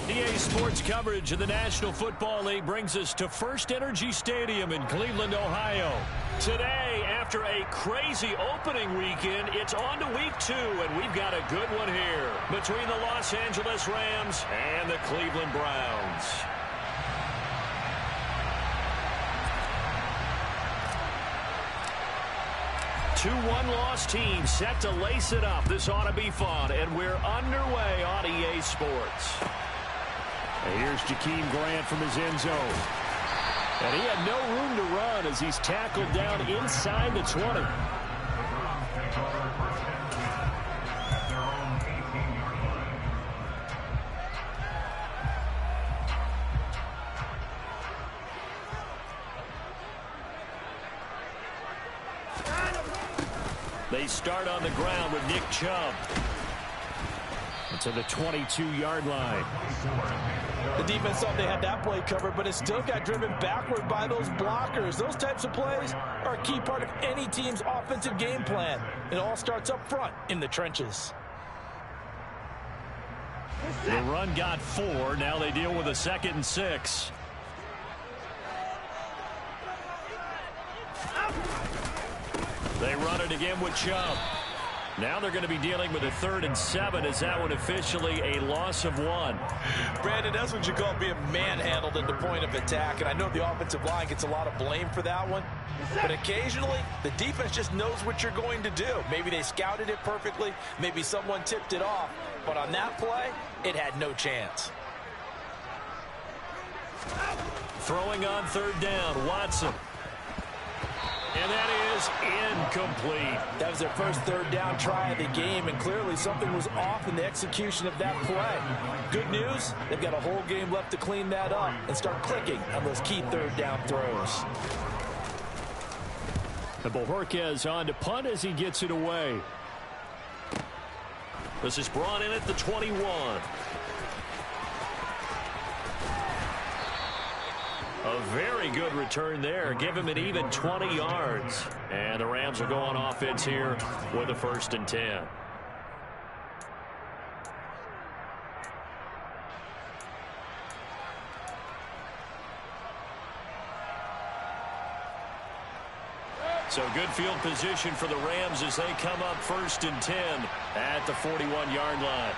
EA Sports coverage of the National Football League brings us to First Energy Stadium in Cleveland, Ohio. Today, after a crazy opening weekend, it's on to week 2, and we've got a good one here between the Los Angeles Rams and the Cleveland Browns. Two one-loss teams set to lace it up. This ought to be fun, and we're underway on EA Sports. And here's Jakeem Grant from his end zone. And he had no room to run as he's tackled down inside the 20. They start on the ground with Nick Chubb. To the 22-yard line. The defense thought they had that play covered, but it still got driven backward by those blockers. Those types of plays are a key part of any team's offensive game plan. It all starts up front in the trenches. The run got 4. Now they deal with a 2nd and 6. They run it again with Chubb. Now they're going to be dealing with a 3rd and 7 as that one officially a loss of 1. Brandon, that's what you call being manhandled at the point of attack. And I know the offensive line gets a lot of blame for that one. But occasionally, the defense just knows what you're going to do. Maybe they scouted it perfectly. Maybe someone tipped it off. But on that play, it had no chance. Throwing on 3rd down, Watson. And that is incomplete. That was their first 3rd down try of the game, and clearly something was off in the execution of that play. Good news, they've got a whole game left to clean that up and start clicking on those key 3rd down throws. And Bohorquez on to punt as he gets it away. This is brought in at the 21. A very good return there. Give him an even 20 yards. And the Rams are going offense here with a 1st and 10. So good field position for the Rams as they come up 1st and 10 at the 41-yard line.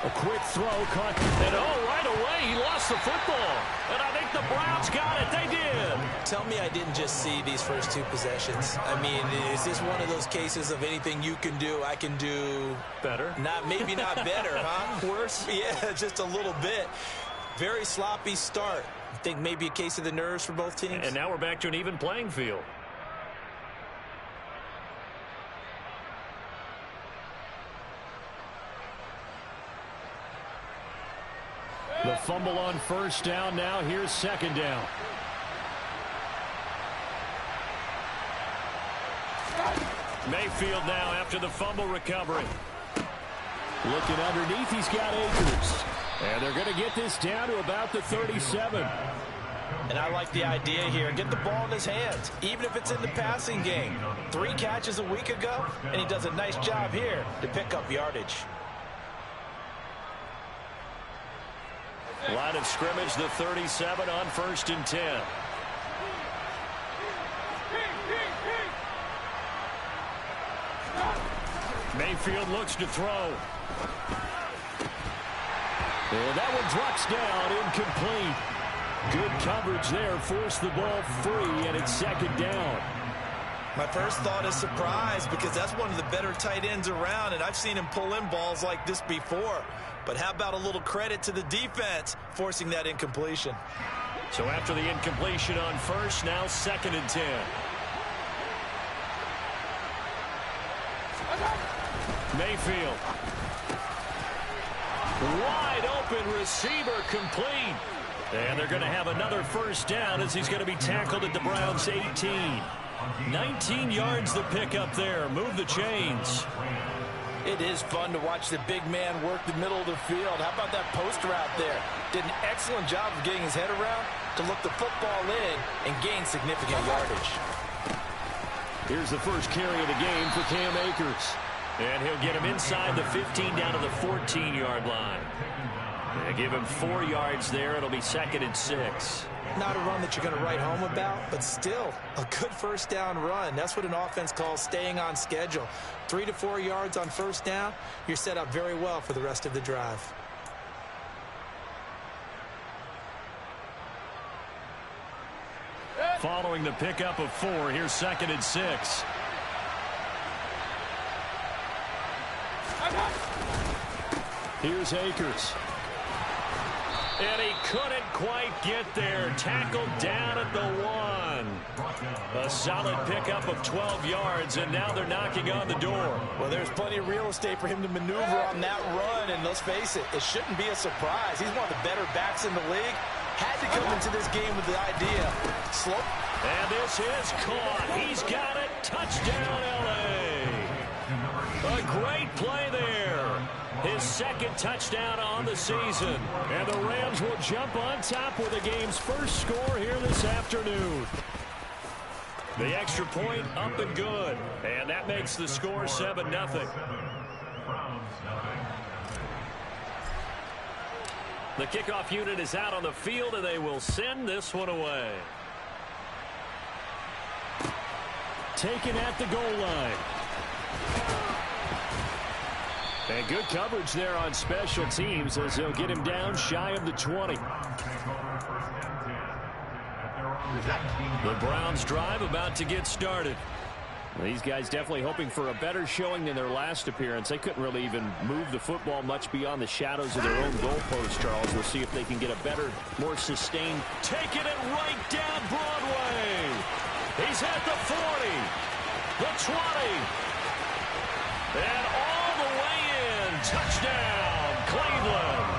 A quick throw caught, and right away he lost the football. And I think the Browns got it. They did. Tell me I didn't just see these first 2 possessions. I mean, is this one of those cases of anything you can do, I can do better? Maybe not better, huh? Worse? Yeah, just a little bit. Very sloppy start. I think maybe a case of the nerves for both teams. And now we're back to an even playing field. The fumble on 1st down. Now here's 2nd down. Mayfield now after the fumble recovery. Looking underneath, he's got Akers. And they're going to get this down to about the 37. And I like the idea here. Get the ball in his hands, even if it's in the passing game. 3 catches a week ago, and he does a nice job here to pick up yardage. Line of scrimmage, the 37 on 1st and 10. Mayfield looks to throw. And that one drops down, incomplete. Good coverage there, forced the ball free, and it's 2nd down. My first thought is surprise, because that's one of the better tight ends around, and I've seen him pull in balls like this before. But how about a little credit to the defense forcing that incompletion? So after the incompletion on 1st, now 2nd and 10. Mayfield. Wide open receiver, complete. And they're going to have another 1st down as he's going to be tackled at the Browns' 18. 19 yards the pick up there. Move the chains. It is fun to watch the big man work the middle of the field. How about that post route there? Did an excellent job of getting his head around to look the football in and gain significant yardage. Here's the first carry of the game for Cam Akers. And he'll get him inside the 15 down to the 14-yard line. And give him 4 yards there. It'll be 2nd and 6. Not a run that you're going to write home about, but still a good first down run. That's what an offense calls staying on schedule. 3 to 4 yards on first down. You're set up very well for the rest of the drive. Following the pickup of 4, here's 2nd and 6. Here's Akers. And he couldn't quite get there. Tackled down at the 1. A solid pickup of 12 yards, and now they're knocking on the door. Well, there's plenty of real estate for him to maneuver on that run, and let's face it, it shouldn't be a surprise. He's one of the better backs in the league. Had to come into this game with the idea. Slow. And this is caught. He's got it. Touchdown, L.A. A great play there. His 2nd touchdown on the season. And the Rams will jump on top with the game's first score here this afternoon. The extra point up and good. And that makes the score 7-0. The kickoff unit is out on the field, and they will send this one away. Taken at the goal line. And good coverage there on special teams as they'll get him down shy of the 20. The Browns drive about to get started. These guys definitely hoping for a better showing than their last appearance. They couldn't really even move the football much beyond the shadows of their own goalpost, Charles. We'll see if they can get a better, more sustained. Taking it right down Broadway. He's at the 40, the 20, and all the way in. Touchdown, Cleveland.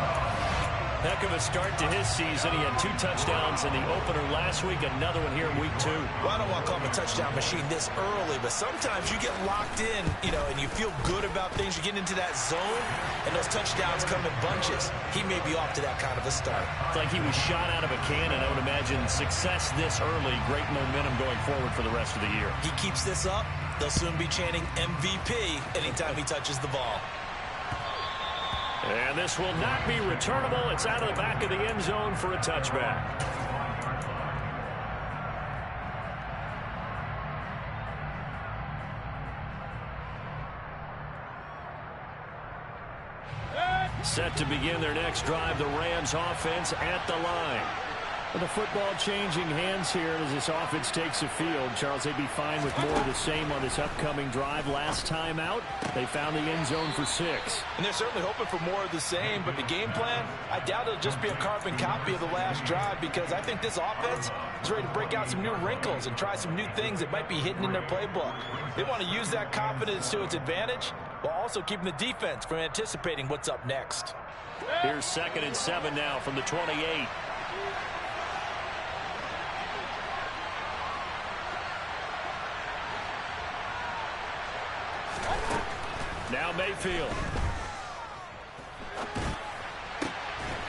Heck of a start to his season. He had 2 touchdowns in the opener last week, another one here in week 2. Well, I don't want to call him a touchdown machine this early, but sometimes you get locked in, and you feel good about things. You get into that zone, and those touchdowns come in bunches. He may be off to that kind of a start. It's like he was shot out of a cannon. I would imagine success this early, great momentum going forward for the rest of the year. He keeps this up, they'll soon be chanting MVP anytime he touches the ball. And this will not be returnable. It's out of the back of the end zone for a touchback. Set to begin their next drive, the Rams offense at the line. With the football changing hands here as this offense takes the field. Charles, they'd be fine with more of the same on this upcoming drive. Last time out, they found the end zone for 6. And they're certainly hoping for more of the same, but the game plan, I doubt it'll just be a carbon copy of the last drive, because I think this offense is ready to break out some new wrinkles and try some new things that might be hidden in their playbook. They want to use that confidence to its advantage while also keeping the defense from anticipating what's up next. Here's 2nd and 7 now from the 28. Now Mayfield.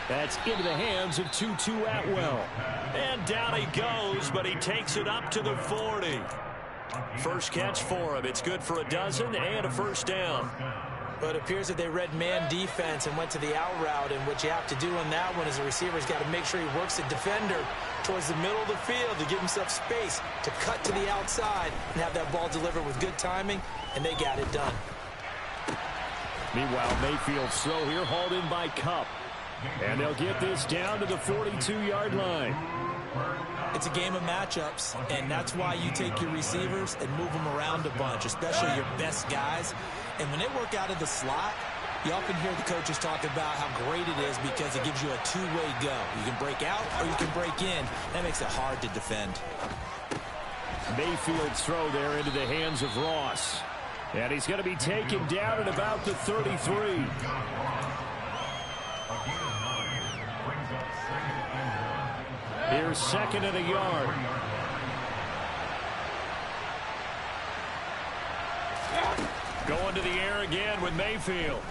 That's into the hands of Tutu Atwell. And down he goes, but he takes it up to the 40. First catch for him. It's good for a dozen and a first down. But it appears that they read man defense and went to the out route, and what you have to do on that one is the receiver's got to make sure he works the defender towards the middle of the field to give himself space to cut to the outside and have that ball delivered with good timing, and they got it done. Meanwhile, Mayfield's throw here hauled in by Kupp. And they'll get this down to the 42-yard line. It's a game of matchups, and that's why you take your receivers and move them around a bunch, especially your best guys. And when they work out of the slot, you often hear the coaches talk about how great it is because it gives you a two-way go. You can break out or you can break in. That makes it hard to defend. Mayfield's throw there into the hands of Ross. And he's going to be taken down at about the 33. Here's 2nd and a yard. Going to the air again with Mayfield.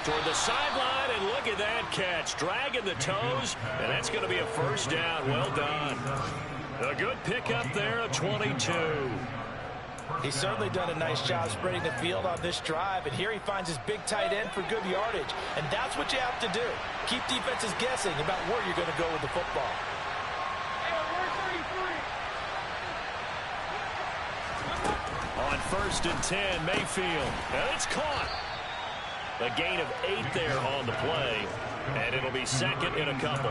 Toward the sideline, and look at that catch. Dragging the toes, and that's going to be a first down. Well done. A good pickup there, a 22. He's certainly done a nice job spreading the field on this drive, and here he finds his big tight end for good yardage. And that's what you have to do. Keep defenses guessing about where you're going to go with the football. On 1st and 10, Mayfield. And it's caught. A gain of 8 there on the play, and it'll be second in a couple.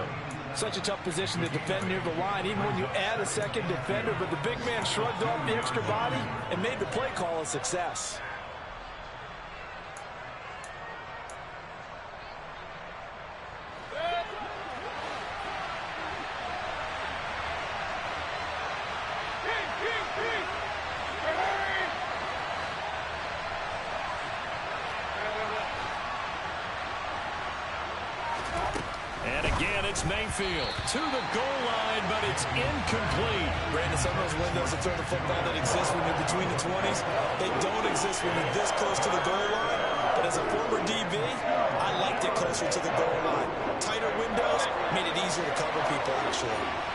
Such a tough position to defend near the line, even when you add a second defender, but the big man shrugged off the extra body and made the play call a success. Mayfield to the goal line, but it's incomplete. Brandon, some of those windows to throw the football that exist when you're between the 20s, they don't exist when you're this close to the goal line. But as a former DB, I liked it closer to the goal line. Tighter windows made it easier to cover people, actually.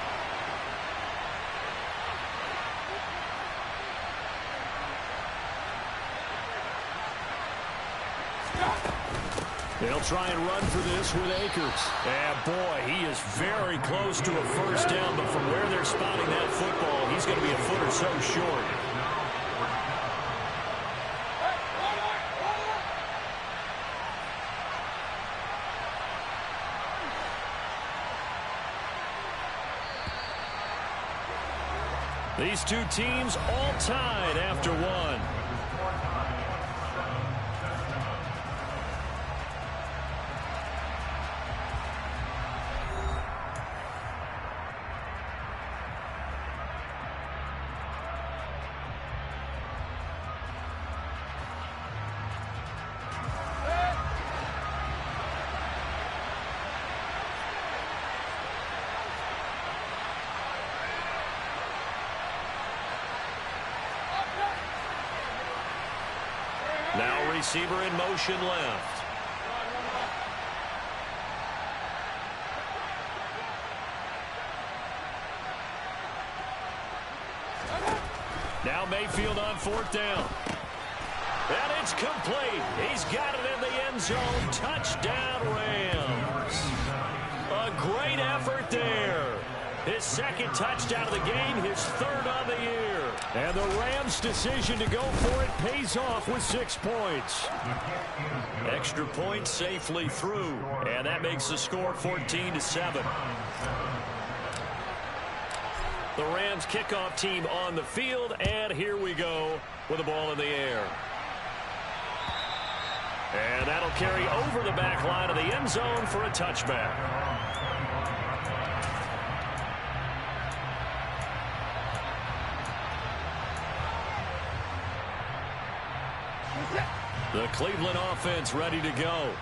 They'll try and run for this with Akers. And boy, he is very close to a first down, but from where they're spotting that football, he's going to be a foot or so short. These two teams all tied after one. Now receiver in motion left. Now Mayfield on 4th down. And it's complete. He's got it in the end zone. Touchdown, Rams. A great effort there. His 2nd touchdown of the game, his 3rd on the year. And the Rams' decision to go for it pays off with 6 points. Extra point safely through. And that makes the score 14-7. The Rams kickoff team on the field, and here we go with the ball in the air. And that'll carry over the back line of the end zone for a touchback. The Cleveland offense ready to go.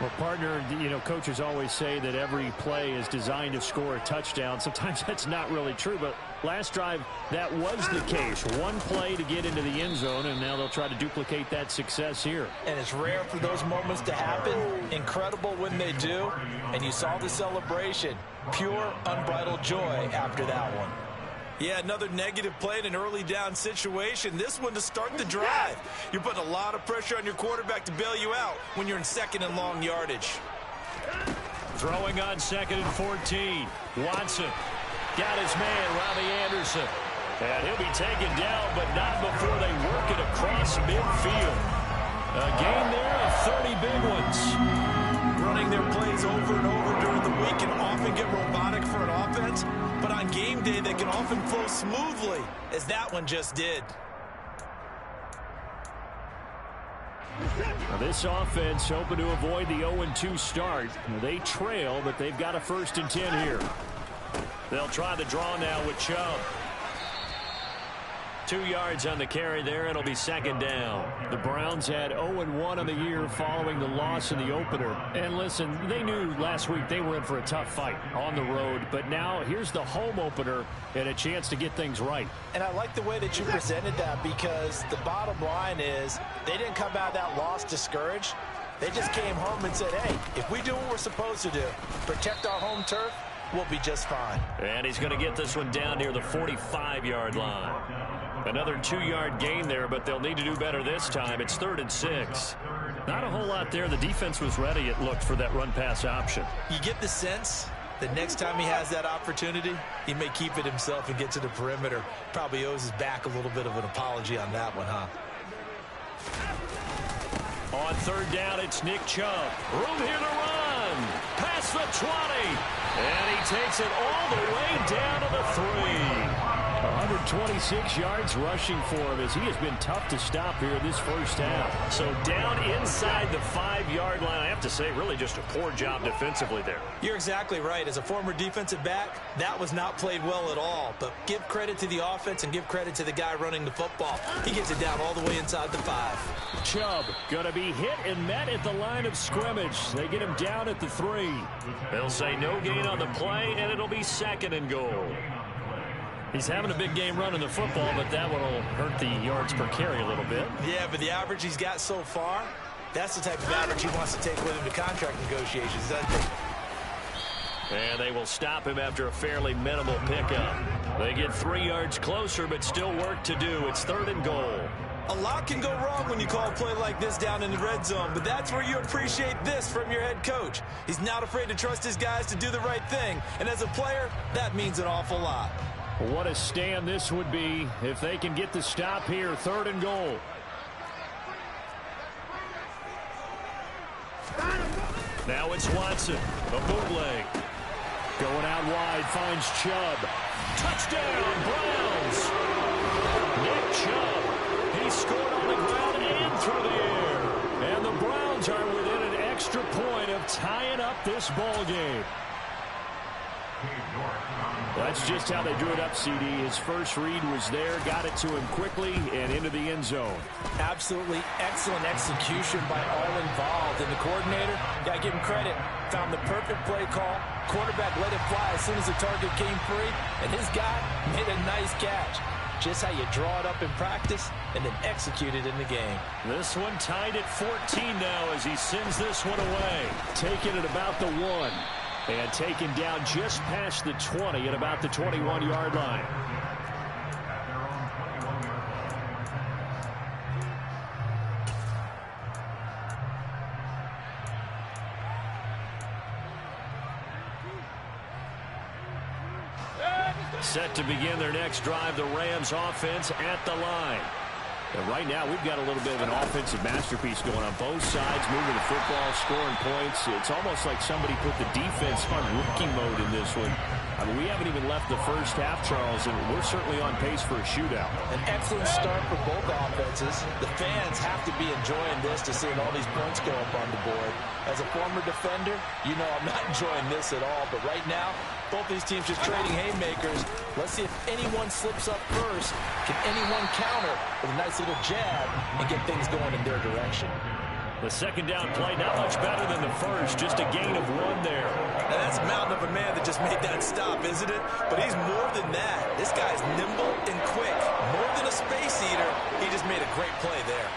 Well, partner, coaches always say that every play is designed to score a touchdown. Sometimes that's not really true, but last drive, that was the case. One play to get into the end zone, and now they'll try to duplicate that success here. And it's rare for those moments to happen. Incredible when they do. And you saw the celebration. Pure, unbridled joy after that one. Yeah, another negative play in an early down situation. This one to start the drive. You're putting a lot of pressure on your quarterback to bail you out when you're in 2nd and long yardage. Throwing on 2nd and 14. Watson got his man, Robbie Anderson. And he'll be taken down, but not before they work it across midfield. A gain there of 30 big ones. Running their plays over and over during the week can often get robotic for an offense, but on game day they can often flow smoothly, as that one just did. Now this offense hoping to avoid the 0-2 start. They trail, but they've got a 1st and 10 here. They'll try the draw now with Chubb. 2 yards on the carry there. It'll be 2nd down. The Browns had 0-1 on the year following the loss in the opener. And listen, they knew last week they were in for a tough fight on the road. But now here's the home opener and a chance to get things right. And I like the way that you presented that, because the bottom line is they didn't come out of that loss discouraged. They just came home and said, hey, if we do what we're supposed to do, protect our home turf, we'll be just fine. And he's going to get this one down near the 45-yard line. Another 2-yard gain there, but they'll need to do better this time. It's 3rd and 6. Not a whole lot there. The defense was ready, it looked, for that run-pass option. You get the sense that next time he has that opportunity, he may keep it himself and get to the perimeter. Probably owes his back a little bit of an apology on that one, huh? On 3rd down, it's Nick Chubb. Room here to run. Past the 20. And he takes it all the way down to the 3. 126 yards rushing for him as he has been tough to stop here in this first half. So down inside the 5-yard line. I have to say, really just a poor job defensively there. You're exactly right. As a former defensive back, that was not played well at all. But give credit to the offense and give credit to the guy running the football. He gets it down all the way inside the 5. Chubb going to be hit and met at the line of scrimmage. They get him down at the 3. They'll say no gain on the play, and it'll be 2nd and goal. He's having a big game running the football, but that one will hurt the yards per carry a little bit. Yeah, but the average he's got so far, that's the type of average he wants to take with him to contract negotiations, doesn't he? And they will stop him after a fairly minimal pickup. They get 3 yards closer, but still work to do. It's 3rd and goal. A lot can go wrong when you call a play like this down in the red zone, but that's where you appreciate this from your head coach. He's not afraid to trust his guys to do the right thing, and as a player, that means an awful lot. What a stand this would be if they can get the stop here. 3rd and goal. Now it's Watson. A bootleg. Going out wide, finds Chubb. Touchdown, Browns. Nick Chubb. He scored on the ground and through the air. And the Browns are within an extra point of tying up this ball game. That's just how they drew it up, CD. His first read was there, got it to him quickly, and into the end zone. Absolutely excellent execution by all involved. And the coordinator, got to give him credit, found the perfect play call. Quarterback let it fly as soon as the target came free, and his guy made a nice catch. Just how you draw it up in practice and then execute it in the game. This one tied at 14 now as he sends this one away. Taking it about the 1. And taken down just past the 20 at about the 21-yard line. Set to begin their next drive, the Rams offense at the line. And right now, we've got a little bit of an offensive masterpiece going on both sides, moving the football, scoring points. It's almost like somebody put the defense on rookie mode in this one. I mean, we haven't even left the first half, Charles, and we're certainly on pace for a shootout. An excellent start for both offenses. The fans have to be enjoying this to seeing all these points go up on the board. As a former defender, you know I'm not enjoying this at all, but right now, both these teams just trading haymakers. Let's see if anyone slips up first. Can anyone counter with a nice little jab and get things going in their direction? The 2nd down play, not much better than the first, just a gain of 1 there. Now that's a mountain of a man that just made that stop, isn't it? But he's more than that. This guy's nimble and quick. More than a space eater, he just made a great play there.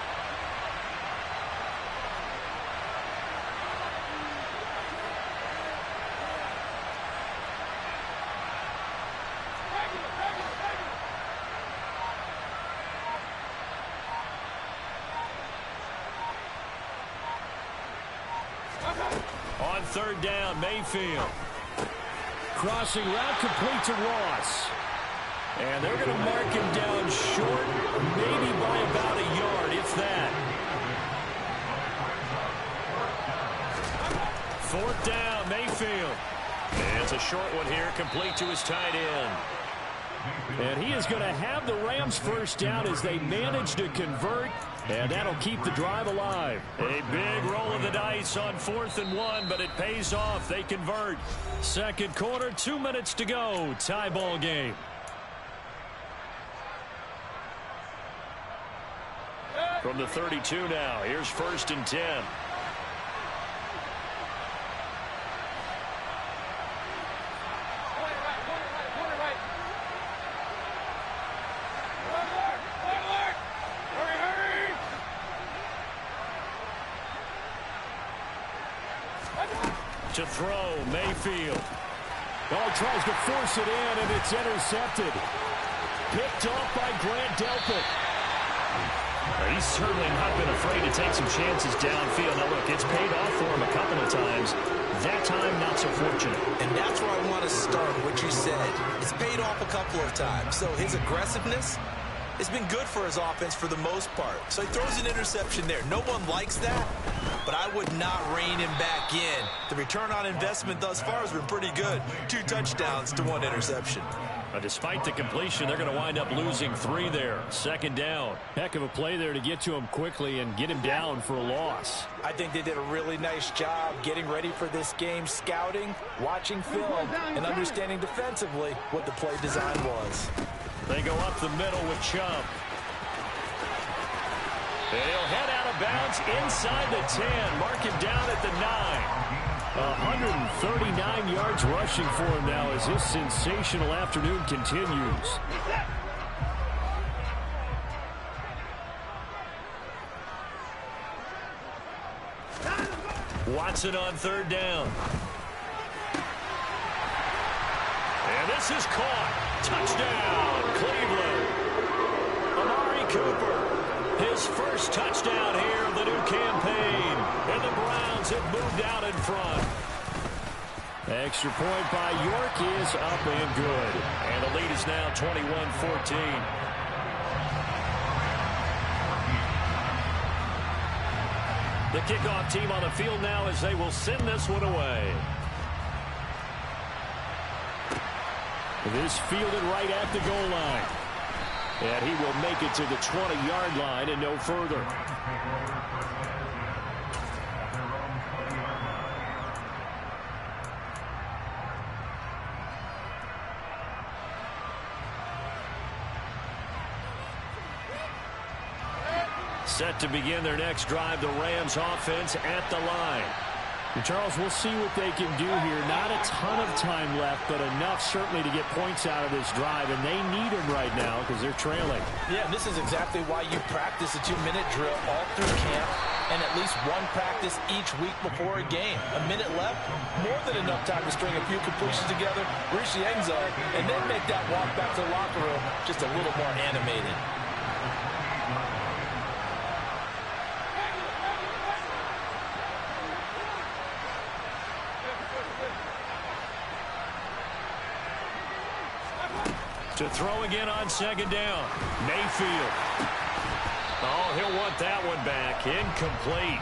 On 3rd down, Mayfield. Crossing route complete to Ross. And they're going to mark him down short, maybe by about a yard, if that. 4th down, Mayfield. And it's a short one here, complete to his tight end. And he is going to have the Rams first down as they manage to convert, and that'll keep the drive alive. A big roll of the dice on 4th and 1, but it pays off. They convert. 2nd quarter, 2 minutes to go. Tie ball game. From the 32 now, here's 1st and 10. To throw, Mayfield. Oh, he tries to force it in, and it's intercepted. Picked off by Grant Delpit. He's certainly not been afraid to take some chances downfield. Now, look, it's paid off for him a couple of times. That time, not so fortunate. And that's where I want to start, what you said. It's paid off a couple of times. So his aggressiveness has been good for his offense for the most part. So he throws an interception there. No one likes that, but I would not rein him back in. The return on investment thus far has been pretty good. 2 touchdowns to 1 interception. Despite the completion, they're going to wind up losing 3 there. 2nd down. Heck of a play there to get to him quickly and get him down for a loss. I think they did a really nice job getting ready for this game, scouting, watching film, and understanding defensively what the play design was. They go up the middle with Chubb. And he'll head out of bounds inside the 10. Mark him down at the 9. 139 yards rushing for him now as this sensational afternoon continues. Watson on 3rd down. And this is caught. Touchdown, Cleveland. Amari Cooper, his first touchdown here of the new campaign. And the Browns have moved out in front. Extra point by York is up and good. And the lead is now 21-14. The kickoff team on the field now as they will send this one away. This fielded right at the goal line. And he will make it to the 20-yard line and no further. Set to begin their next drive, the Rams offense at the line. And Charles, we'll see what they can do here. Not a ton of time left, but enough certainly to get points out of this drive, and they need them right now because they're trailing. Yeah, this is exactly why you practice a 2-minute drill all through camp and at least one practice each week before a game. A minute left, more than enough time to string a few completions together, reach the end zone, and then make that walk back to the locker room just a little more animated. To throw again on 2nd down. Mayfield. Oh, he'll want that one back. Incomplete.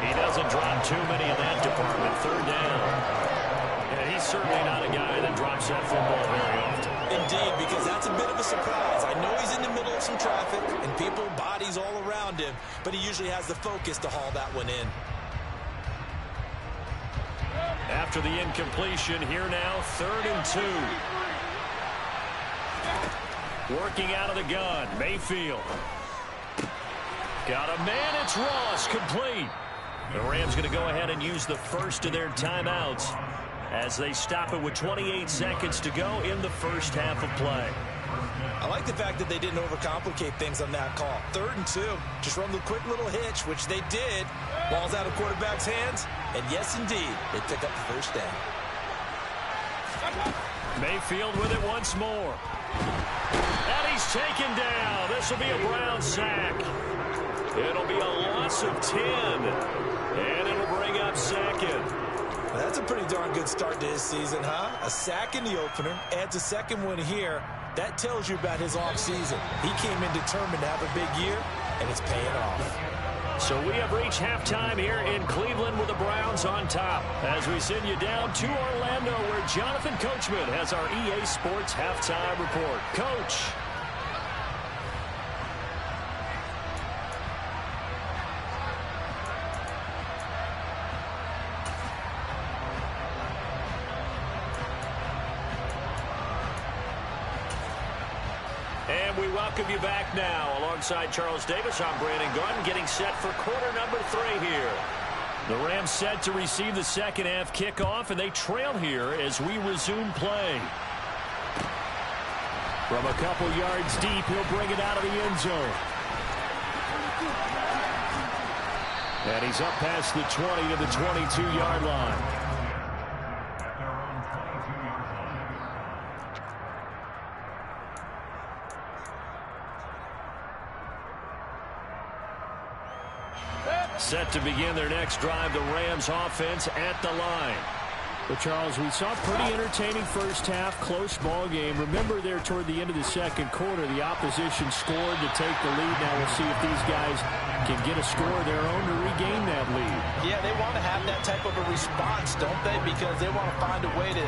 He doesn't drop too many in that department. 3rd down. Yeah, he's certainly not a guy that drops that football very often. Indeed, because that's a bit of a surprise. I know he's in the middle of some traffic and people, bodies all around him, but he usually has the focus to haul that one in. After the incompletion, here now, 3rd and 2. Working out of the gun, Mayfield. Got a man, it's Ross, complete. The Rams going to go ahead and use the first of their timeouts as they stop it with 28 seconds to go in the first half of play. I like the fact that they didn't overcomplicate things on that call. 3rd and 2, just run the quick little hitch, which they did. Ball's out of quarterback's hands, and yes, indeed, they pick up the first down. Mayfield with it once more. And he's taken down. This will be a Brown sack. It'll be a loss of 10. And it'll bring up 2nd. Well, that's a pretty darn good start to his season, huh? A sack in the opener, adds a 2nd one here. That tells you about his offseason. He came in determined to have a big year, and it's paying off. So we have reached halftime here in Cleveland with the Browns on top. As we send you down to Orlando, where Jonathan Coachman has our EA Sports halftime report. Coach. And we welcome you back now. Alongside Charles Davis, I'm Brandon Gaudin, getting set for quarter number 3 here. The Rams set to receive the second half kickoff, and they trail here as we resume play. From a couple yards deep, he'll bring it out of the end zone. And he's up past the 20 to the 22-yard line. Set to begin their next drive, the Rams offense at the line. But, Charles, we saw a pretty entertaining first half, close ball game. Remember there toward the end of the second quarter, the opposition scored to take the lead. Now we'll see if these guys can get a score of their own to regain that lead. Yeah, they want to have that type of a response, don't they? Because they want to find a way to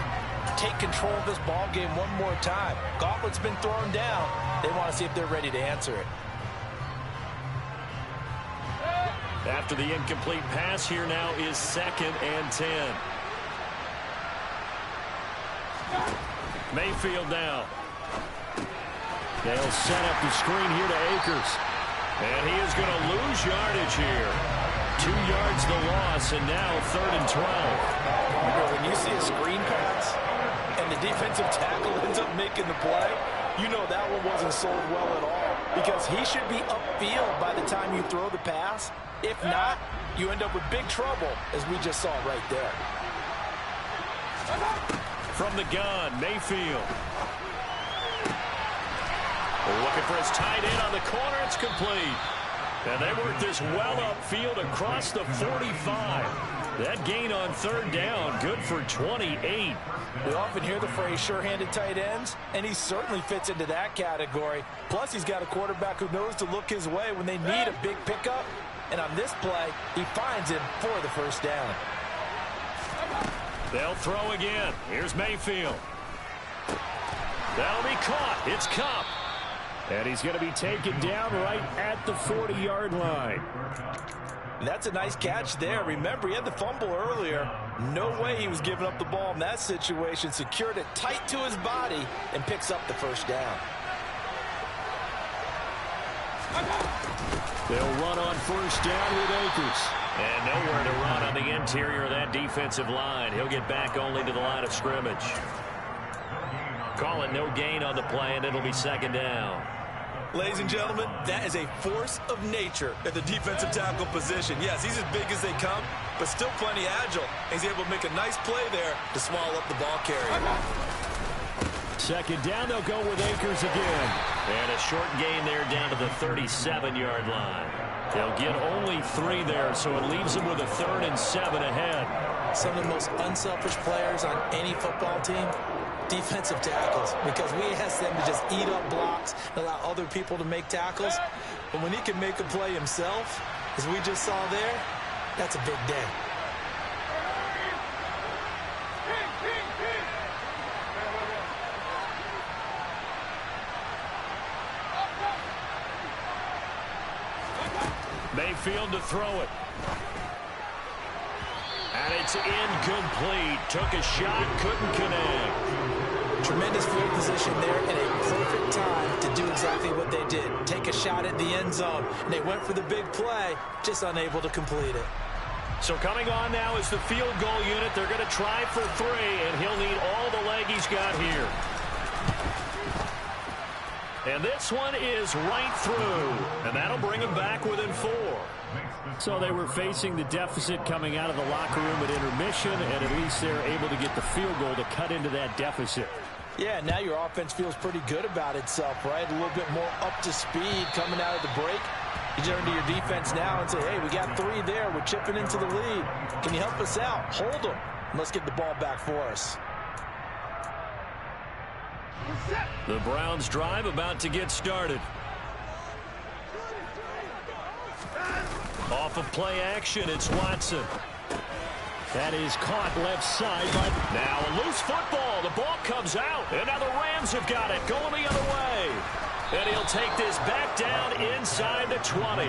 take control of this ball game one more time. Gauntlet's been thrown down. They want to see if they're ready to answer it. After the incomplete pass, here now is 2nd and 10. Mayfield now. They'll set up the screen here to Akers. And he is going to lose yardage here. 2 yards the loss, and now 3rd and 12. Remember, when you see a screen pass and the defensive tackle ends up making the play, you know that one wasn't sold well at all. Because he should be upfield by the time you throw the pass. If not, you end up with big trouble, as we just saw right there. From the gun, Mayfield. Looking for his tight end on the corner. It's complete. And they work this well upfield across the 45. That gain on 3rd down, good for 28. We often hear the phrase sure-handed tight ends, and he certainly fits into that category. Plus, he's got a quarterback who knows to look his way when they need a big pickup. And on this play, he finds him for the 1st down. They'll throw again. Here's Mayfield. That'll be caught. It's Kupp. And he's going to be taken down right at the 40-yard line. That's a nice catch there. Remember, he had the fumble earlier. No way he was giving up the ball in that situation. Secured it tight to his body and picks up the 1st down. They'll run on 1st down with Akers. And nowhere to run on the interior of that defensive line. He'll get back only to the line of scrimmage. Call it no gain on the play, and it'll be 2nd down. Ladies and gentlemen, that is a force of nature at the defensive tackle position. Yes, he's as big as they come, but still plenty agile. He's able to make a nice play there to swallow up the ball carrier. 2nd down, they'll go with Akers again. And a short gain there down to the 37-yard line. They'll get only 3 there, so it leaves them with a 3rd and 7 ahead. Some of the most unselfish players on any football team, defensive tackles, because we ask them to just eat up blocks and allow other people to make tackles. But when he can make a play himself, as we just saw there, that's a big day. Mayfield to throw it. And it's incomplete. Took a shot, couldn't connect. Tremendous field position there and a perfect time to do exactly what they did. Take a shot at the end zone. And they went for the big play, just unable to complete it. So coming on now is the field goal unit. They're going to try for 3, and he'll need all the leg he's got here. And this one is right through, and that'll bring him back within 4. So they were facing the deficit coming out of the locker room at intermission, and at least they're able to get the field goal to cut into that deficit. Yeah, now your offense feels pretty good about itself, right? A little bit more up to speed coming out of the break. You turn to your defense now and say, hey, we got 3 there. We're chipping into the lead. Can you help us out? Hold them. Let's get the ball back for us. The Browns drive about to get started. Off of play action, it's Watson. That is caught left side. But now a loose football. The ball comes out. And now the Rams have got it. Going the other way. And he'll take this back down inside the 20.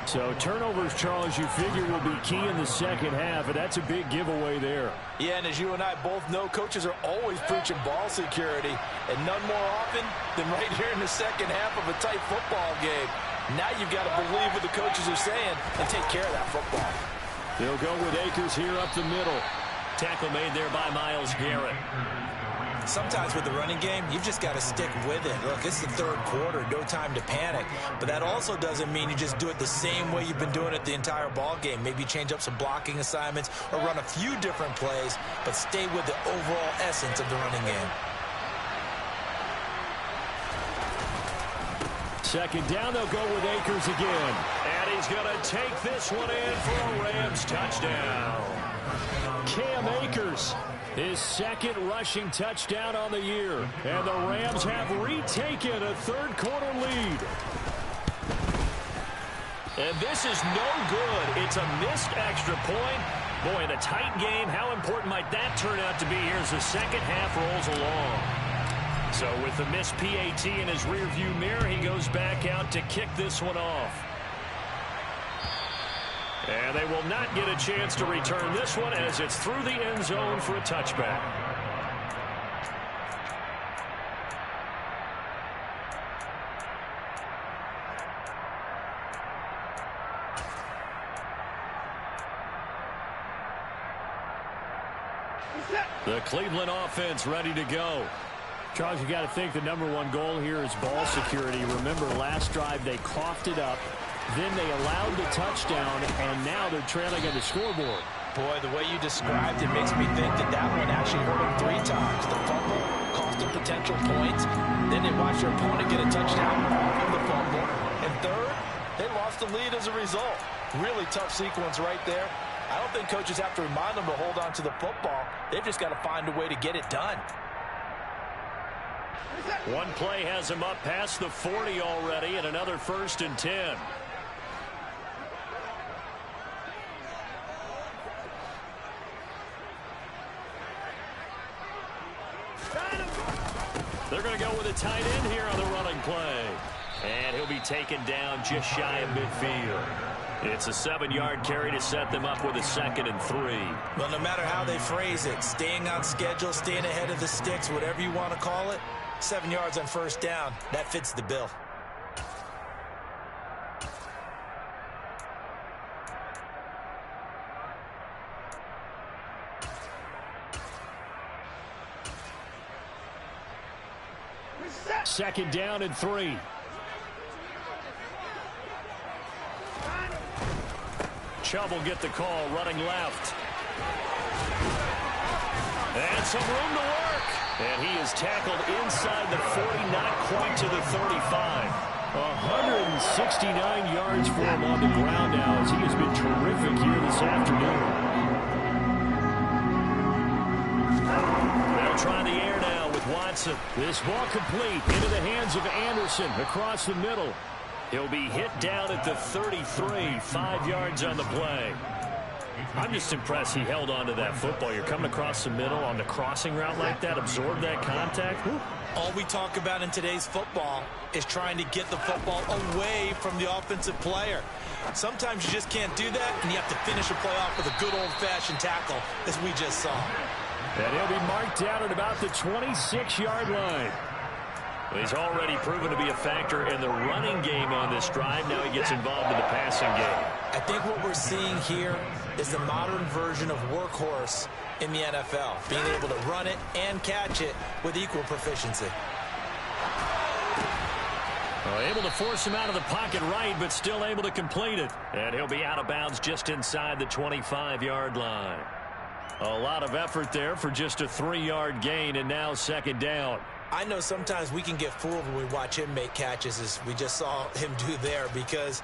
So turnovers, Charles, you figure will be key in the second half, and that's a big giveaway there. Yeah, and as you and I both know, coaches are always preaching ball security, and none more often than right here in the second half of a tight football game. Now you've got to believe what the coaches are saying and take care of that football. They'll go with Akers here up the middle. Tackle made there by Myles Garrett. Sometimes with the running game, you've just got to stick with it. Look, it's the 3rd quarter, no time to panic. But that also doesn't mean you just do it the same way you've been doing it the entire ball game. Maybe change up some blocking assignments or run a few different plays, but stay with the overall essence of the running game. 2nd down, they'll go with Akers again. And is going to take this one in for a Rams touchdown. Cam Akers, his second rushing touchdown on the year. And the Rams have retaken a third-quarter lead. And this is no good. It's a missed extra point. Boy, in a tight game, how important might that turn out to be here as the second half rolls along? So with the missed PAT in his rearview mirror, he goes back out to kick this one off. And they will not get a chance to return this one as it's through the end zone for a touchback. The Cleveland offense ready to go. Charles, you got to think the #1 goal here is ball security. Remember, last drive they coughed it up. Then they allowed the touchdown, and now they're trailing on the scoreboard. Boy, the way you described it makes me think that that one actually hurt them 3 times. The fumble cost them potential points. Then they watched their opponent get a touchdown from the fumble. And third, they lost the lead as a result. Really tough sequence right there. I don't think coaches have to remind them to hold on to the football. They've just got to find a way to get it done. One play has him up past the 40 already, and another 1st and 10. They're going to go with a tight end here on the running play. And he'll be taken down just shy of midfield. It's a 7-yard carry to set them up with a 2nd and 3. Well, no matter how they phrase it, staying on schedule, staying ahead of the sticks, whatever you want to call it, 7 yards on 1st down, that fits the bill. Second down and 3. Chubb will get the call, running left. And some room to work. And he is tackled inside the 40, not quite to the 35. 169 yards for him on the ground now as he has been terrific here this afternoon. They'll try the air now with Watson. This ball complete into the hands of Anderson across the middle. He'll be hit down at the 33, 5 yards on the play. I'm just impressed he held on to that football. You're coming across the middle on the crossing route like that, absorb that contact. Woo. All we talk about in today's football is trying to get the football away from the offensive player. Sometimes you just can't do that, and you have to finish a play off with a good old-fashioned tackle, as we just saw. And he'll be marked down at about the 26-yard line. Well, he's already proven to be a factor in the running game on this drive. Now he gets involved in the passing game. I think what we're seeing here is the modern version of workhorse in the NFL, being able to run it and catch it with equal proficiency. Well, able to force him out of the pocket right, but still able to complete it. And he'll be out of bounds just inside the 25-yard line. A lot of effort there for just a 3-yard gain, and now 2nd down. I know sometimes we can get fooled when we watch him make catches, as we just saw him do there, because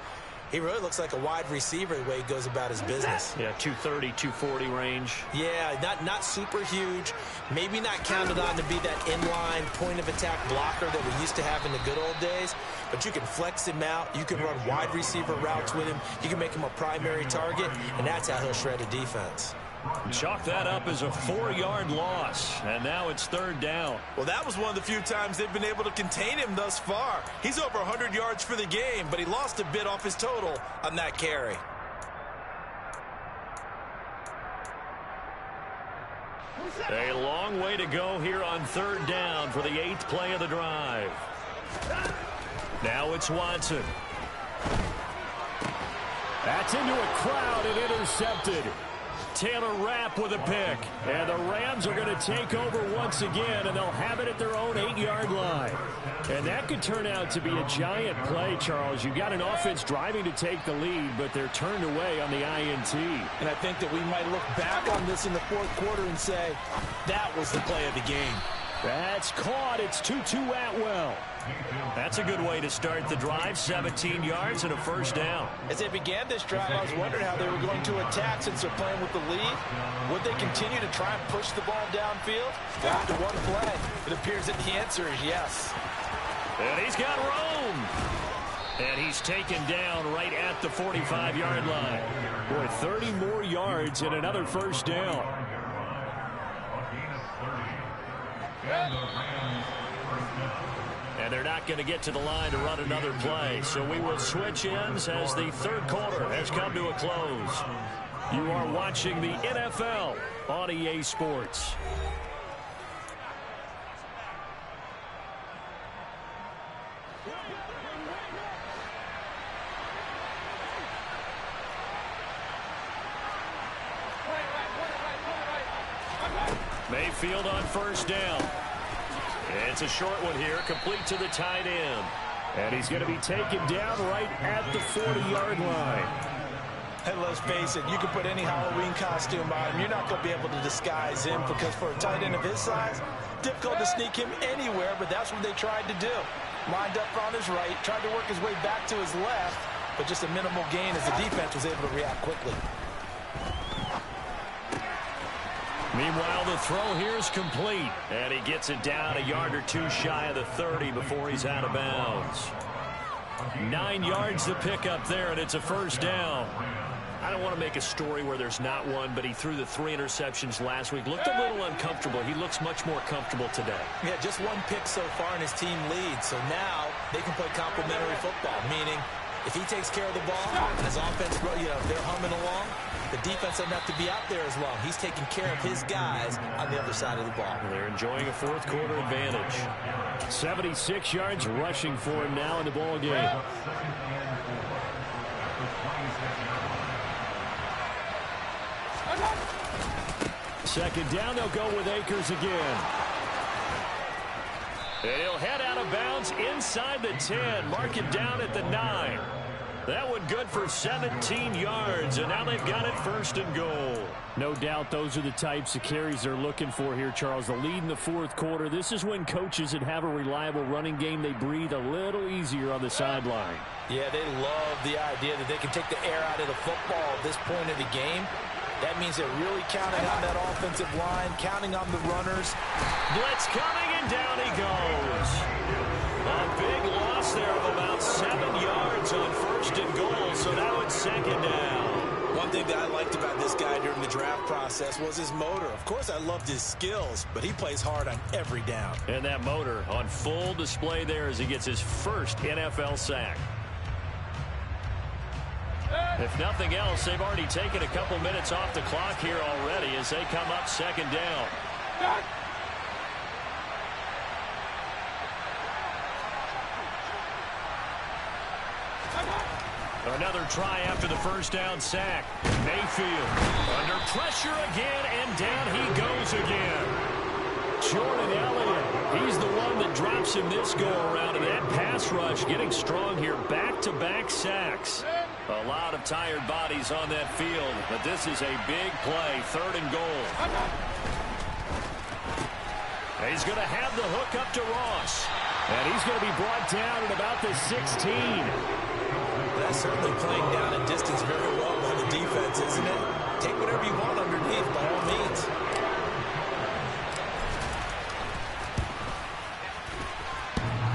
he really looks like a wide receiver the way he goes about his business. Yeah, 230, 240 range. Yeah, not super huge. Maybe not counted on to be that inline point-of-attack blocker that we used to have in the good old days, but you can flex him out. You can run wide receiver routes with him. You can make him a primary target, and that's how he'll shred a defense. Chalk that up as a 4-yard loss, and now it's 3rd down. Well, that was one of the few times they've been able to contain him thus far. He's over 100 yards for the game, but he lost a bit off his total on that carry. A long way to go here on 3rd down for the 8th play of the drive. Now it's Watson. That's into a crowd and intercepted. Taylor Rapp with a pick. And the Rams are going to take over once again, and they'll have it at their own 8-yard line. And that could turn out to be a giant play, Charles. You've got an offense driving to take the lead, but they're turned away on the INT. And I think that we might look back on this in the 4th quarter and say, that was the play of the game. That's caught. It's Tutu Atwell. That's a good way to start the drive. 17 yards and a first down. As they began this drive, I was wondering how they were going to attack since they're playing with the lead. Would they continue to try and push the ball downfield? After one play, it appears that the answer is yes. And he's got room. And he's taken down right at the 45-yard line. Boy, 30 more yards and another first down. And they're not going to get to the line to run another play. So we will switch ends as the third quarter has come to a close. You are watching the NFL on EA Sports. Mayfield on first down. It's a short one here, complete to the tight end. And he's going to be taken down right at the 40-yard line. And let's face it, you can put any Halloween costume on him. You're not going to be able to disguise him because for a tight end of his size, difficult to sneak him anywhere, but that's what they tried to do. Lined up on his right, tried to work his way back to his left, but just a minimal gain as the defense was able to react quickly. Meanwhile, the throw here is complete. And he gets it down a yard or two shy of the 30 before he's out of bounds. 9 yards to pick up there, and it's a first down. I don't want to make a story where there's not one, but he threw the 3 interceptions last week. Looked a little uncomfortable. He looks much more comfortable today. Yeah, just one pick so far and his team leads. So now they can play complementary football, meaning if he takes care of the ball, as offense, they're humming along, the defense doesn't have to be out there as long. He's taking care of his guys on the other side of the ball. They're enjoying a fourth quarter advantage. 76 yards rushing for him now in the ball game. Second down, they'll go with Akers again. And he'll head out of bounds inside the 10. Mark it down at the 9. That one good for 17 yards, and now they've got it first and goal. No doubt those are the types of carries they're looking for here, Charles. The lead in the fourth quarter. This is when coaches that have a reliable running game, they breathe a little easier on the sideline. Yeah, they love the idea that they can take the air out of the football at this point of the game. That means they're really counting on that offensive line, counting on the runners. Blitz coming, and down he goes. A big loss there of about 7 yards on first and goal, so now it's second down. One thing that I liked about this guy during the draft process was his motor. Of course, I loved his skills, but he plays hard on every down. And that motor on full display there as he gets his first NFL sack. If nothing else, they've already taken a couple minutes off the clock here already as they come up second down. Another try after the first down sack. Mayfield under pressure again, and down he goes again. Jordan Elliott, he's the one that drops him this go-around, and that pass rush getting strong here. Back-to-back sacks. A lot of tired bodies on that field, but this is a big play, third and goal. He's going to have the hook up to Ross. And he's going to be brought down at about the 16. That's certainly playing down a distance very well by the defense, isn't it? Take whatever you want underneath, by all means.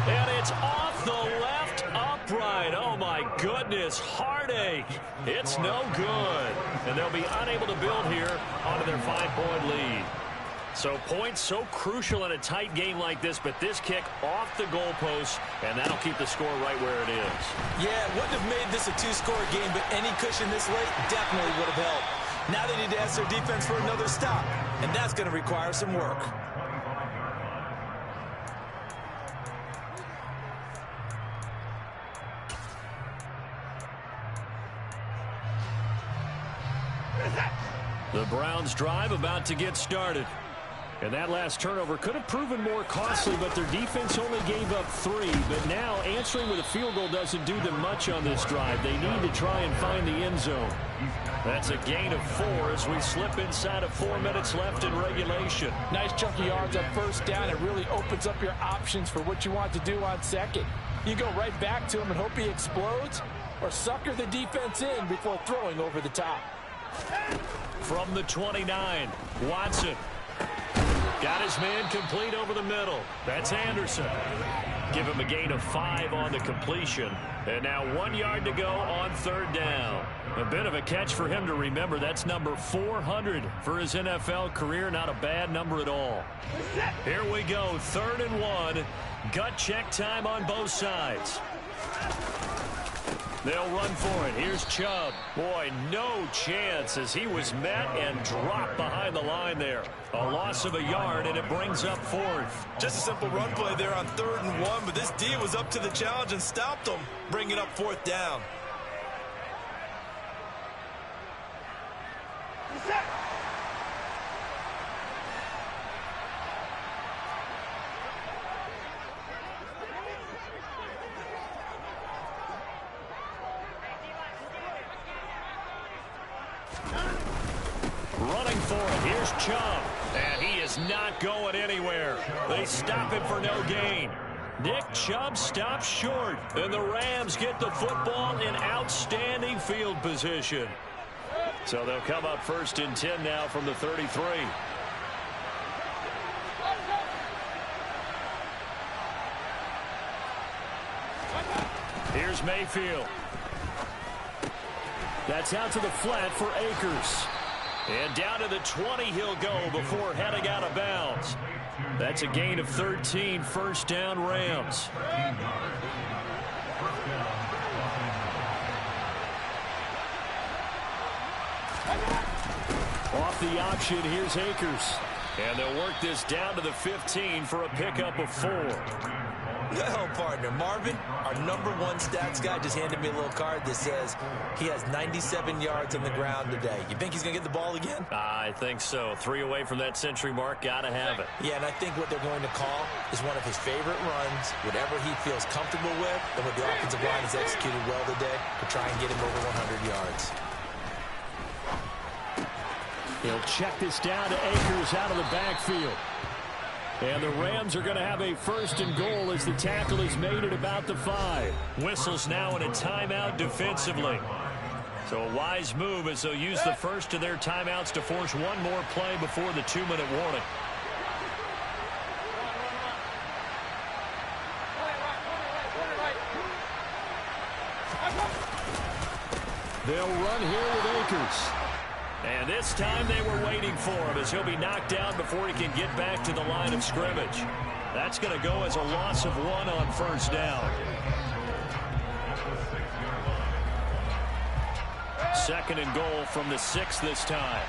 And it's off the left upright. Oh, my goodness. Heartache. It's no good. And they'll be unable to build here onto their 5-point lead. So points so crucial in a tight game like this, but this kick off the goalpost, and that'll keep the score right where it is. Yeah, wouldn't have made this a two-score game, but any cushion this late definitely would have helped. Now they need to ask their defense for another stop, and that's going to require some work. The Browns drive about to get started. And that last turnover could have proven more costly, but their defense only gave up 3. But now answering with a field goal doesn't do them much on this drive. They need to try and find the end zone. That's a gain of 4 as we slip inside of 4 minutes left in regulation. Nice chunk of yards on first down. It really opens up your options for what you want to do on second. You go right back to him and hope he explodes, or sucker the defense in before throwing over the top. From the 29, Watson. Got his man complete over the middle. That's Anderson. Give him a gain of 5 on the completion. And now 1 yard to go on third down. A bit of a catch for him to remember. That's number 400 for his NFL career. Not a bad number at all. Here we go, 3rd and 1. Gut check time on both sides. They'll run for it. Here's Chubb. Boy, no chance as he was met and dropped behind the line there. A loss of a yard, and it brings up 4th. Just a simple run play there on 3rd and 1, but this D was up to the challenge and stopped them, bringing up 4th down. Running for it. Here's Chubb. And he is not going anywhere. They stop him for no gain. Nick Chubb stops short. And the Rams get the football in outstanding field position. So they'll come up 1st and 10 now from the 33. Here's Mayfield. That's out to the flat for Akers. And down to the 20 he'll go before heading out of bounds. That's a gain of 13, 1st down Rams. Off the option, here's Akers. And they'll work this down to the 15 for a pickup of 4. Well, partner, Marvin, our #1 stats guy, just handed me a little card that says he has 97 yards on the ground today. You think he's going to get the ball again? I think so. 3 away from that century mark. Got to have it. Yeah, and I think what they're going to call is one of his favorite runs, whatever he feels comfortable with, and what the offensive line has executed well today to try and get him over 100 yards. He'll check this down to Akers out of the backfield. And the Rams are going to have a 1st and goal as the tackle is made at about the 5. Whistles now in a timeout defensively. So a wise move as they'll use the first of their timeouts to force one more play before the 2-minute warning. They'll run here with Akers. And this time they were waiting for him as he'll be knocked down before he can get back to the line of scrimmage. That's going to go as a loss of 1 on 1st down. 2nd and goal from the 6 this time.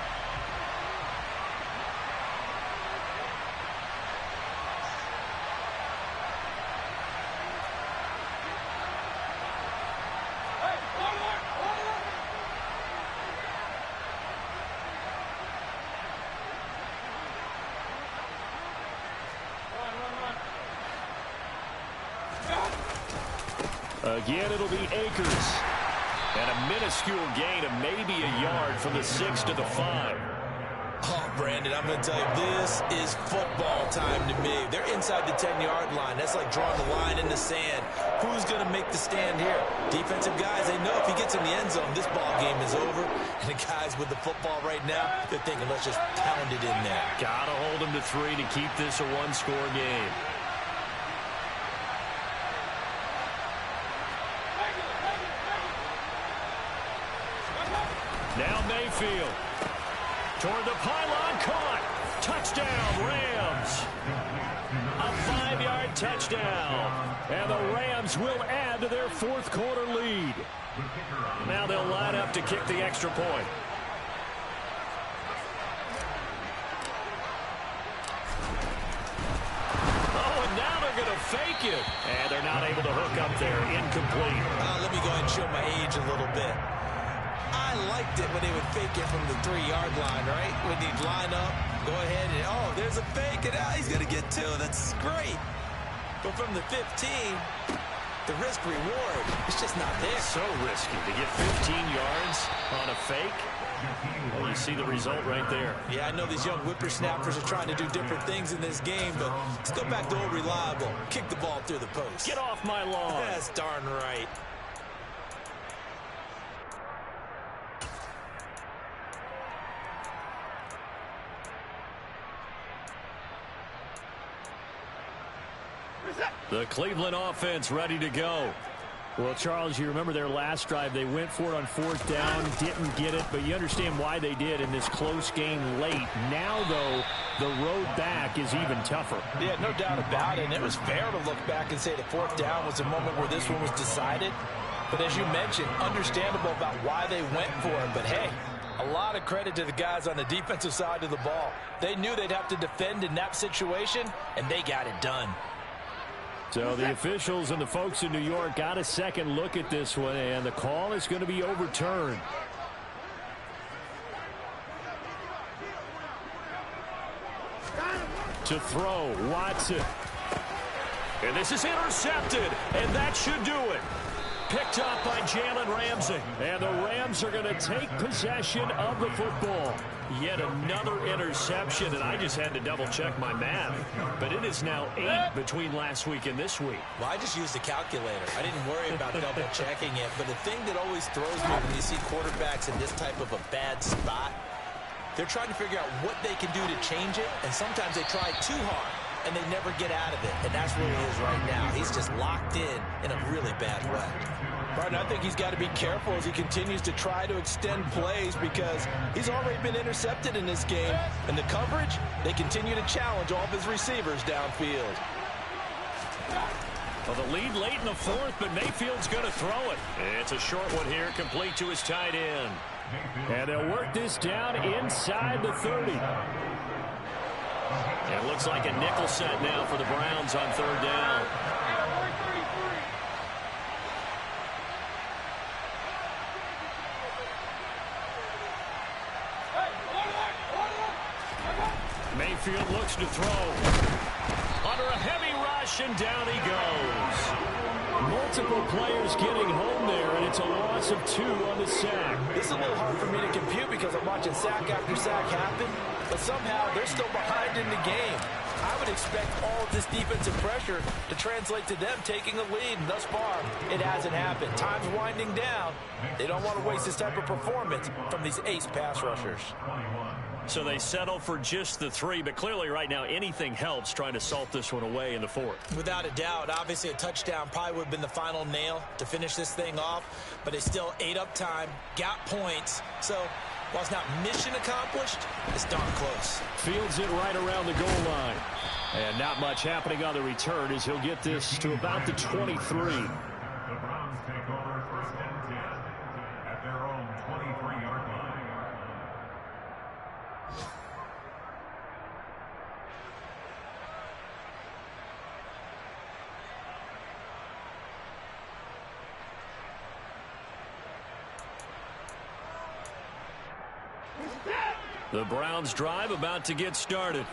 Again, it'll be Akers. And a minuscule gain of maybe a yard from the 6 to the 5. Oh, Brandon, I'm going to tell you, this is football time to me. They're inside the 10-yard line. That's like drawing the line in the sand. Who's going to make the stand here? Defensive guys, they know if he gets in the end zone, this ball game is over. And the guys with the football right now, they're thinking, let's just pound it in there. Got to hold him to 3 to keep this a one-score game. Now Mayfield. Toward the pylon, caught. Touchdown, Rams. A 5-yard touchdown. And the Rams will add to their 4th quarter lead. Now they'll line up to kick the extra point. Oh, and now they're going to fake it. And they're not able to hook up there. Incomplete. Let me go ahead and show my age a little bit. I liked it when they would fake it from the 3-yard line, right? When they'd line up, Go ahead and, oh, there's a fake, and he's going to get two. That's great. But from the 15, the risk-reward is just not there. So risky to get 15 yards on a fake. Well, you see the result right there. Yeah, I know these young whippersnappers are trying to do different things in this game, but let's go back to old reliable. Kick the ball through the post. Get off my lawn. That's darn right. The Cleveland offense ready to go. Well, Charles, you remember their last drive. They went for it on fourth down, didn't get it, but you understand why they did in this close game late. Now, though, the road back is even tougher. Yeah, no doubt about it. And it was fair to look back and say the fourth down was a moment where this one was decided. But as you mentioned, understandable about why they went for it. But, hey, a lot of credit to the guys on the defensive side of the ball. They knew they'd have to defend in that situation, and they got it done. So the officials and the folks in New York got a second look at this one, and the call is going to be overturned. To throw, Watson. And this is intercepted, and that should do it. Picked up by Jalen Ramsey. And the Rams are going to take possession of the football. Yet another interception, and I just had to double-check my math. But it is now 8 between last week and this week. Well, I just used a calculator. I didn't worry about double-checking it. But the thing that always throws me when you see quarterbacks in this type of a bad spot, they're trying to figure out what they can do to change it, and sometimes they try too hard, and they never get out of it. And that's where he is right now. He's just locked in a really bad way. Martin, I think he's got to be careful as he continues to try to extend plays because he's already been intercepted in this game. And the coverage, they continue to challenge all of his receivers downfield. Well, the lead late in the fourth, but Mayfield's going to throw it. It's a short one here, complete to his tight end. And they'll work this down inside the 30. It looks like a nickel set now for the Browns on third down. Mayfield looks to throw. Under a heavy rush, and down he goes. Multiple players getting home there, and it's a loss of 2 on the sack. This is a little hard for me to compute because I'm watching sack after sack happen, but somehow they're still behind in the game. I would expect all of this defensive pressure to translate to them taking the lead, and thus far, it hasn't happened. Time's winding down. They don't want to waste this type of performance from these ace pass rushers. So they settle for just the 3, but clearly right now anything helps trying to salt this one away in the fourth. Without a doubt, obviously a touchdown probably would have been the final nail to finish this thing off, but it still ate up time, got points. So while it's not mission accomplished, it's darn close. Fields it right around the goal line. And not much happening on the return as he'll get this to about the 23. The Browns take over first and 10 at their own 23-yard line. The Browns drive about to get started.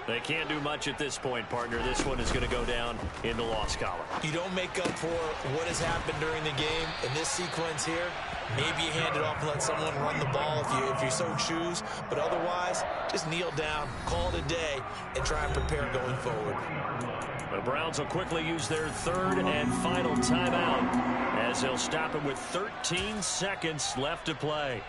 They can't do much at this point, partner. This one is going to go down in the loss column. You don't make up for what has happened during the game in this sequence here. Maybe you hand it off and let someone run the ball if you so choose. But otherwise, just kneel down, call it a day, and try and prepare going forward. The Browns will quickly use their third and final timeout as they'll stop it with 13 seconds left to play.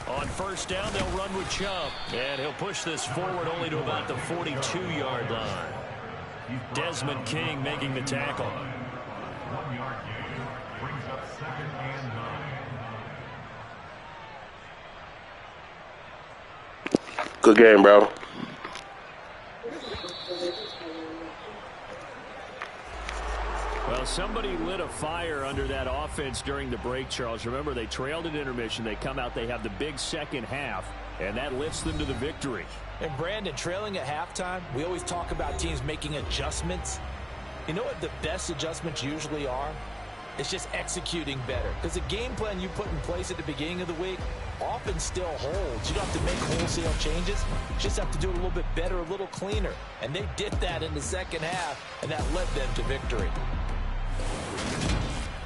On first down, they'll run with Chubb. And he'll push this forward only to about the 42-yard line. Desmond King making the tackle. 1-yard gain brings up 2nd and 9. Good game, bro. Well, somebody lit a fire under that offense during the break, Charles. Remember, they trailed at intermission. They come out, they have the big second half, and that lifts them to the victory. And Brandon, trailing at halftime, we always talk about teams making adjustments. You know what the best adjustments usually are? It's just executing better. Because the game plan you put in place at the beginning of the week often still holds. You don't have to make wholesale changes. You just have to do it a little bit better, a little cleaner. And they did that in the second half, and that led them to victory.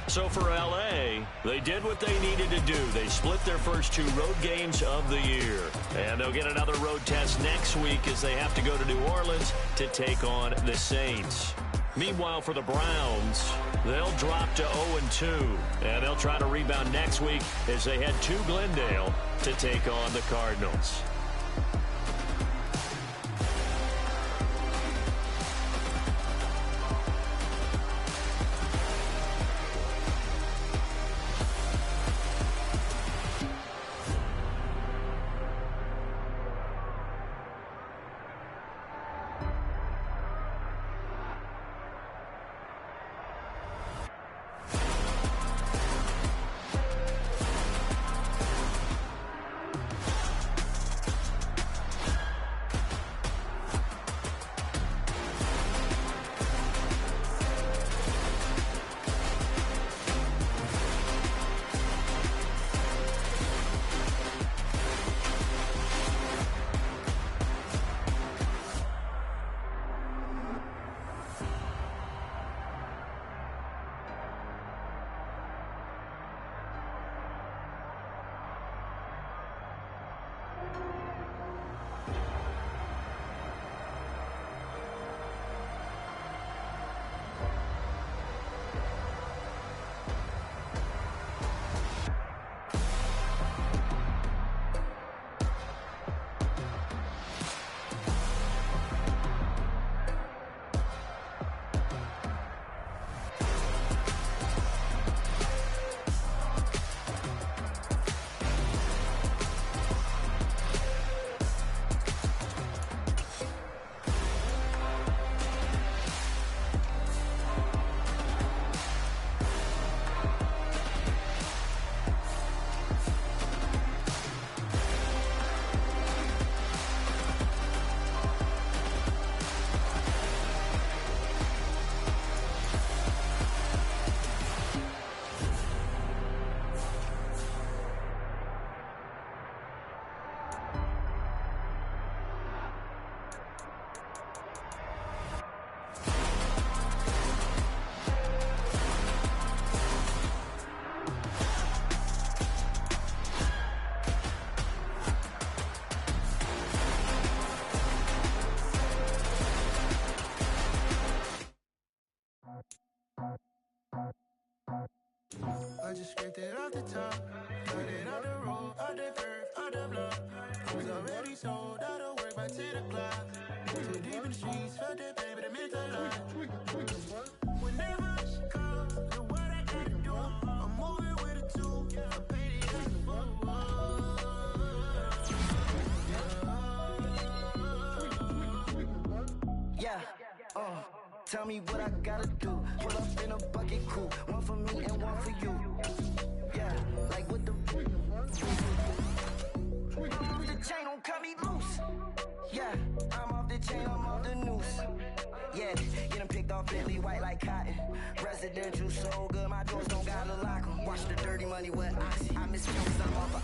So for L.A., they did what they needed to do. They split their first 2 road games of the year. And they'll get another road test next week as they have to go to New Orleans to take on the Saints. Meanwhile, for the Browns, they'll drop to 0-2. And they'll try to rebound next week as they head to Glendale to take on the Cardinals. I just scraped it off the top, got it out the road, out the curve, out the block. I was already sold out of work by 10 o'clock. Too deep in the streets, felt that pain, but it meant a lot. Whenever she calls, do what I gotta do. I'm moving with a 2, I paid it as a fool. Yeah, tell me what I gotta do. Pull up in a bucket crew, one for me and one for you. Yeah, like what the chain don't cut me loose. Yeah, I'm off the chain, I'm off the noose. Yeah, get them picked off Bentley white like cotton. Residential so good, my doors don't gotta lock 'em. Watch the dirty money with oxy. I miss jokes, I'm off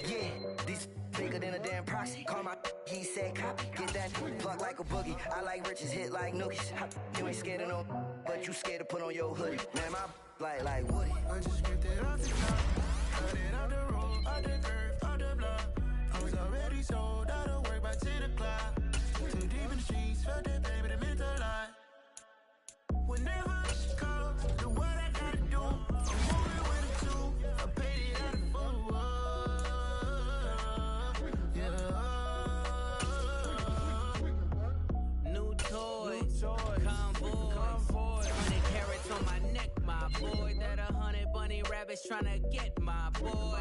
yeah, these bigger than a damn proxy. Call my he said copy. Get that plug like a boogie. I like riches, hit like nookies. You ain't scared of no, but you scared to put on your hoodie. Man, my like Woody. I just scraped it off the top, cut it out the road, out the curve, out the block. I was already sold out of work by 10 o'clock. Too deep in the streets, felt that pain, but it meant a lot. Whenever she calls, do what I gotta do. I'm moving with a 2, I paid it at a fool. Yeah. New toys, convoy, 100 carats on my neck, my boy. That 100 bunny rabbits tryna get my boy.